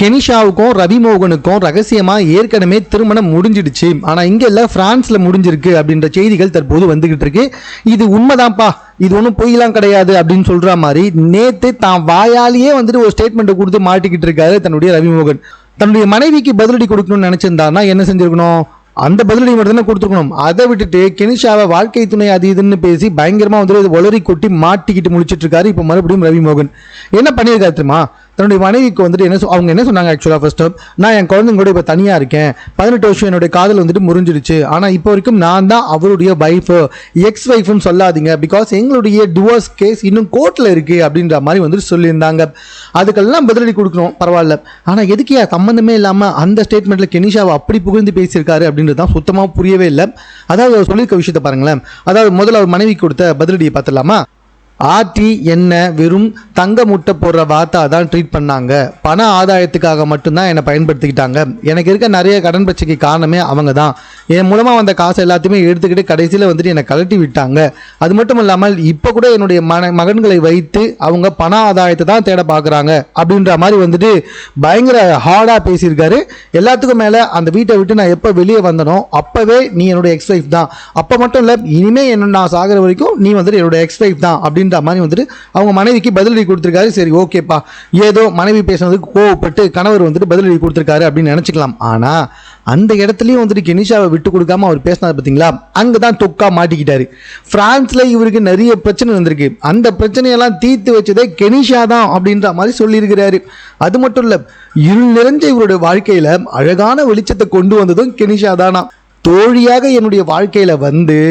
கெனிஷாவுக்கும் ரவிமோகனுக்கும் ரகசியமாக ஏற்கனவே திருமணம் முடிஞ்சிடுச்சு. ஆனால் இங்கே இல்லை, ஃப்ரான்ஸில் முடிஞ்சிருக்கு அப்படின்ற செய்திகள் தற்போது வந்துகிட்டு இருக்கு. இது உண்மைதான்ப்பா, இது ஒன்றும் பொய்லாம் கிடையாது அப்படின்னு சொல்கிற மாதிரி நேற்று தான் வாயாலேயே வந்துட்டு ஒரு ஸ்டேட்மெண்ட்டை கொடுத்து மாட்டிக்கிட்டு இருக்காரு தன்னுடைய ரவிமோகன். தன்னுடைய மனைவிக்கு பதிலடி கொடுக்கணும்னு நினச்சிருந்தாருன்னா என்ன செஞ்சிருக்கணும்? அந்த பதிலடி மட்டும் தானே கொடுத்துருக்கணும். அதை விட்டுட்டு கெனிஷாவை வாழ்க்கை துணை அது இதுன்னு பேசி பயங்கரமாக வந்துட்டு ஒளரி கொட்டி மாட்டிக்கிட்டு முடிச்சிட்டு இருக்காரு. இப்போ மறுபடியும் ரவிமோகன் என்ன பண்ணியிருக்காரு தெரியுமா? தன்னுடைய மனைவிக்கு வந்துட்டு அவங்க என்ன சொன்னாங்க? ஆக்சுவலாக ஃபர்ஸ்ட் நான் என் குழந்தைங்க கூட இப்போ தனியாக இருக்கேன், 18 வருஷம் என்னுடைய காதல் வந்துட்டு முறிஞ்சிடுச்சு, ஆனால் இப்போ வரைக்கும் நான் தான் அவருடைய ஒய்ஃபு, எக்ஸ் ஒய்ஃப்னு சொல்லாதீங்க, பிகாஸ் எங்களுடைய டிவோர்ஸ் கேஸ் இன்னும் கோர்ட்டில் இருக்குது அப்படின்ற மாதிரி வந்துட்டு சொல்லியிருந்தாங்க. அதுக்கெல்லாம் பதிலடி கொடுக்கணும், பரவாயில்ல. ஆனால் எதுக்கு சம்மந்தமே இல்லாமல் அந்த ஸ்டேட்மெண்ட்டில் கெனிஷாவை அப்படி புகழ்ந்து பேசியிருக்காரு அப்படின்றது தான் சுத்தமாக புரியவே இல்லை. அதாவது அவர் சொல்லியிருக்க விஷயத்தை பாருங்களேன். அதாவது முதல்ல அவர் மனைவி கொடுத்த பதிலடியை பார்த்துடலாமா? ஆர்டி என்ன வெறும் தங்க முட்டை போடுற வார்த்தா தான் ட்ரீட் பண்ணாங்க, பண ஆதாயத்துக்காக மட்டும்தான் என்னை பயன்படுத்திக்கிட்டாங்க, எனக்கு இருக்க நிறைய கடன் பிரச்சனைக்கு காரணமே அவங்க தான், என் மூலமாக வந்த காசை எல்லாத்தையுமே எடுத்துக்கிட்டு கடைசியில் வந்துட்டு என்னை கழட்டி விட்டாங்க, அது மட்டும் இல்லாமல் இப்போ கூட என்னுடைய மகன்களை வைத்து அவங்க பண ஆதாயத்தை தான் தேட பார்க்குறாங்க அப்படின்ற மாதிரி வந்துட்டு பயங்கர ஹார்டாக பேசியிருக்காரு. எல்லாத்துக்கும் மேலே அந்த வீட்டை விட்டு நான் எப்போ வெளியே வந்தனோ அப்போவே நீ என்னுடைய எக்ஸ் ஒய்ஃப் தான், அப்போ மட்டும் இல்லை இனிமேல் என்ன நான் சாகிற வரைக்கும் நீ வந்துட்டு என்னுடைய எக்ஸ் ஒய்ஃப் தான் அப்படின்னு மாதிரி வந்துட்டு அவங்க மனைவிக்கு பதிலடி கொடுத்திருக்காரு. சரி, ஓகேப்பா, ஏதோ மனைவி பேசுனதுக்கு கோவப்பட்டு கணவர் வந்துட்டு பதிலடி கொடுத்திருக்காரு அப்படின்னு நினைச்சுக்கலாம். ஆனா அந்த இடத்துலயும் வந்துட்டு கெனிஷாவை விட்டு கொடுக்காம அவர் பேசினார் பார்த்தீங்களா, அங்கதான் தொக்கா மாட்டிக்கிட்டாரு. பிரான்ஸ்ல இவருக்கு நிறைய பிரச்சனை வந்திருக்கு, அந்த பிரச்சனையெல்லாம் தீர்த்து வச்சதே கெனிஷா தான் அப்படின்ற மாதிரி சொல்லியிருக்கிறாரு. அது மட்டும் இல்ல, இருள் நிறைஞ்ச இவருடைய வாழ்க்கையில அழகான வெளிச்சத்தை கொண்டு வந்ததும் கெனிஷா தானா. தோழியாக என்னுடைய வாழ்க்கையில வந்து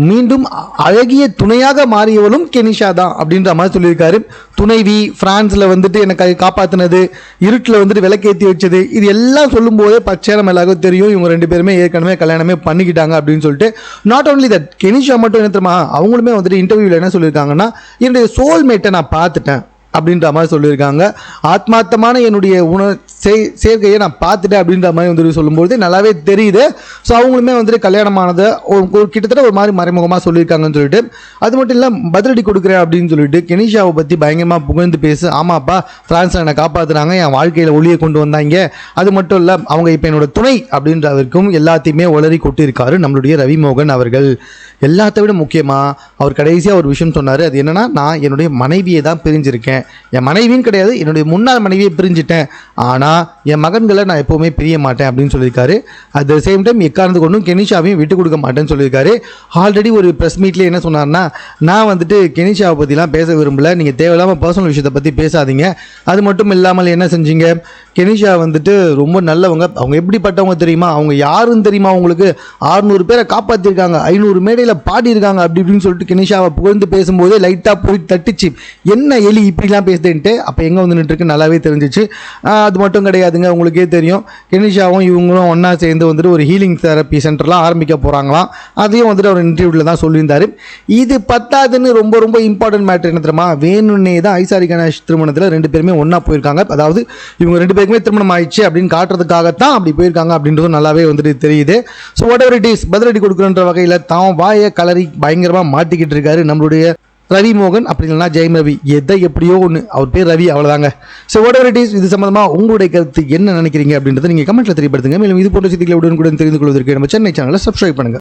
மீண்டும் அழகிய துணையாக மாறியவளும் கெனிஷா தான் அப்படின்ற மாதிரி சொல்லியிருக்காரு. துணைவி, பிரான்ஸில் வந்துட்டு எனக்கு காப்பாற்றினது, இருட்டில் வந்துட்டு விளக்கேற்றி வச்சது, இது எல்லாம் சொல்லும் போதே பச்சையான எல்லாருக்கும் தெரியும் இவங்க ரெண்டு பேருமே ஏற்கனவே கல்யாணமே பண்ணிக்கிட்டாங்க அப்படின்னு சொல்லிட்டு. நாட் ஓன்லி தட், கெனிஷா மட்டும் என்ன தெரியுமா, அவங்களுமே வந்துட்டு இன்டர்வியூவில் என்ன சொல்லியிருக்காங்கன்னா, என்னுடைய சோல்மேட்டை நான் பார்த்துட்டேன் அப்படின்ற மாதிரி சொல்லியிருக்காங்க. ஆத்மார்த்தமான என்னுடைய சேர்க்கையை நான் பார்த்துட்டேன் அப்படின்ற மாதிரி வந்துட்டு சொல்லும்போது நல்லாவே தெரியுது. ஸோ அவங்களுமே வந்துட்டு கல்யாணமானதை ஒரு கிட்டத்தட்ட ஒரு மாதிரி மறைமுகமாக சொல்லியிருக்காங்கன்னு சொல்லிட்டு. அது மட்டும் இல்லை, பதிலடி கொடுக்குறேன் அப்படின்னு சொல்லிட்டு கெனிஷாவை பற்றி பயங்கரமாக புகழ்ந்து பேசு. ஆமாப்பா, ஃப்ரான்ஸில் என்னை காப்பாற்றுறாங்க, என் வாழ்க்கையில் ஒளியை கொண்டு வந்தாங்க, அது மட்டும் இல்லை அவங்க இப்போ என்னோட துணை அப்படின்றவருக்கும் எல்லாத்தையுமே உளறி கொட்டியிருக்காரு நம்மளுடைய ரவிமோகன் அவர்கள். எல்லாத்த விட முக்கியமாக அவர் கடைசியாக ஒரு விஷயம் சொன்னார். அது என்னன்னா, நான் என்னுடைய மனைவியை தான் பிரிஞ்சிருக்கேன், என் மனைவின்னு கிடையாது, என்னுடைய முன்னாள் மனைவியை பிரிஞ்சுட்டேன், ஆனால் என் மகன்களை நான் எப்போவுமே பிரிய மாட்டேன் அப்படின்னு சொல்லியிருக்காரு. அட் த சேம் டைம் எக்காரணத்து கொண்டும் கெனிஷாவையும் விட்டு கொடுக்க மாட்டேன்னு சொல்லியிருக்காரு. ஆல்ரெடி ஒரு ப்ரெஸ் மீட்லேயே என்ன சொன்னார்னா, நான் வந்துட்டு கெனிஷாவை பற்றிலாம் பேச விரும்பல, நீங்கள் தேவையில்லாமல் பர்சனல் விஷயத்தை பற்றி பேசாதீங்க, அது மட்டும் இல்லாமல் என்ன செஞ்சீங்க, கெனிஷா வந்துட்டு ரொம்ப நல்லவங்க, அவங்க எப்படிப்பட்டவங்க தெரியுமா, அவங்க யாருன்னு தெரியுமா உங்களுக்கு, 600 பேரை காப்பாற்றிருக்காங்க, 500 மேடையில் பாடியிருக்காங்க அப்படி இப்படின்னு சொல்லிட்டு கெனிஷாவை புகழ்ந்து பேசும்போதே லைட்டாக போய் தட்டிச்சு, என்ன எலி இப்படிலாம் பேசுதுன்ட்டு. அப்போ எங்கே வந்து நின்றுருக்கு நல்லாவே தெரிஞ்சிச்சு. அது மட்டும் கிடையாதுங்க, உங்களுக்கே தெரியும், கெனிஷாவும் இவங்களும் ஒன்றா சேர்ந்து வந்துட்டு ஒரு ஹீலிங் தெரப்பி சென்டர்லாம் ஆரம்பிக்க போகிறாங்களாம். அதையும் வந்துட்டு அவர் இன்டர்வியூவில் தான் சொல்லியிருந்தார். இது பத்தாதுன்னு ரொம்ப ரொம்ப இம்பார்ட்டன்ட் மேட்டர் என்ன தெரியுமா, வேணுன்னே தான் ஐசாரி கணேஷ் திருமணத்தில் 2 பேருமே ஒன்றா போயிருக்காங்க. அதாவது இவங்க 2 பேருக்குமே திருமணம் ஆயிடுச்சு அப்படின்னு காட்டுறதுக்காகத்தான் அப்படி போயிருக்காங்க அப்படின்றதும் நல்லாவே வந்துட்டு தெரியுது. So what ever it is, பதிலடி கொடுக்குறன்ற வகையில் தான் வாயை கலரி பயங்கரமாக மாட்டிக்கிட்டு இருக்காரு நம்மளுடைய ரவிமோகன். அப்படி இல்லைனா ஜெயம் ரவி, எதை எப்படியோ ஒன்று, அவர் பேர் ரவி, அவ்வளோதாங்க. So what ever it is, இது சம்பந்தமாக உங்களுடைய கருத்து என்ன நினைக்கிறீங்க அப்படின்றத நீங்கள் கமெண்ட்டில் தெரியப்படுத்துங்க. மேலும் இது போன்ற செய்திகளை உடனுக்குடன் தெரிந்து கொள்வதற்கு நம்ம சென்னை சேனலை சப்ஸ்கிரைப் பண்ணுங்கள்.